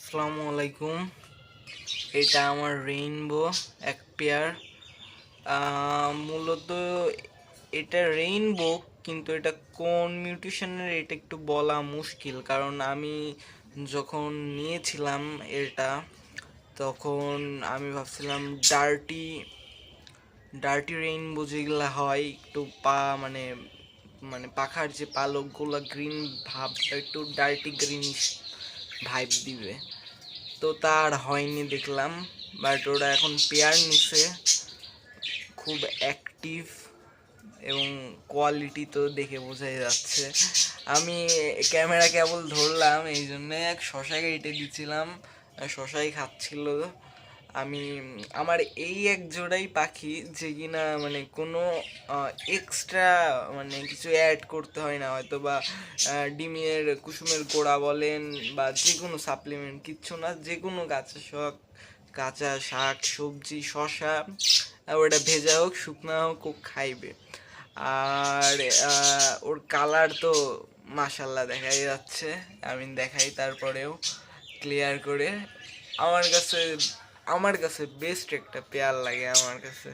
আসসালামু আলাইকুম। এটা আমার রেইনবো এক পেয়ার। মূলত এটা রেইনবো, কিন্তু এটা কোন মিউটেশনের এটা একটু বলা মুশকিল, কারণ আমি যখন নিয়েছিলাম এটা তখন আমি ভাবছিলাম ডার্টি ডার্টি রেইনবো যেগুলা হয় একটু মানে মানে পাখার যে পালকগুলো গ্রিন ভাব, একটু ডার্টি গ্রিনিশ ভাইব দিবে। তো তার হয়নি দেখলাম, বাট ওরা এখন পেয়ার নিছে, খুব অ্যাক্টিভ এবং কোয়ালিটি তো দেখে বোঝাই যাচ্ছে। আমি ক্যামেরা কেবল ধরলাম, এই জন্য এক শশা কেটে দিচ্ছিলাম, শশাই খাচ্ছিল। আমি আমার এই এক জোড়াই পাখি যে কিনা মানে কোনো এক্সট্রা মানে কিছু অ্যাড করতে হয় না, হয়তো বা ডিমের কুসুমের গোড়া বলেন বা যে কোনো সাপ্লিমেন্ট কিচ্ছু না, যে কোনো কাঁচা শাক সবজি শশা, ওটা ভেজা হোক শুকনা হোক ও খাইবে। আর ওর কালার তো মাশাল্লাহ দেখাই যাচ্ছে, আমি দেখাই তারপরেও ক্লিয়ার করে। আমার কাছে আমার কাছে বেস্ট একটা পেয়ার লাগে আমার কাছে।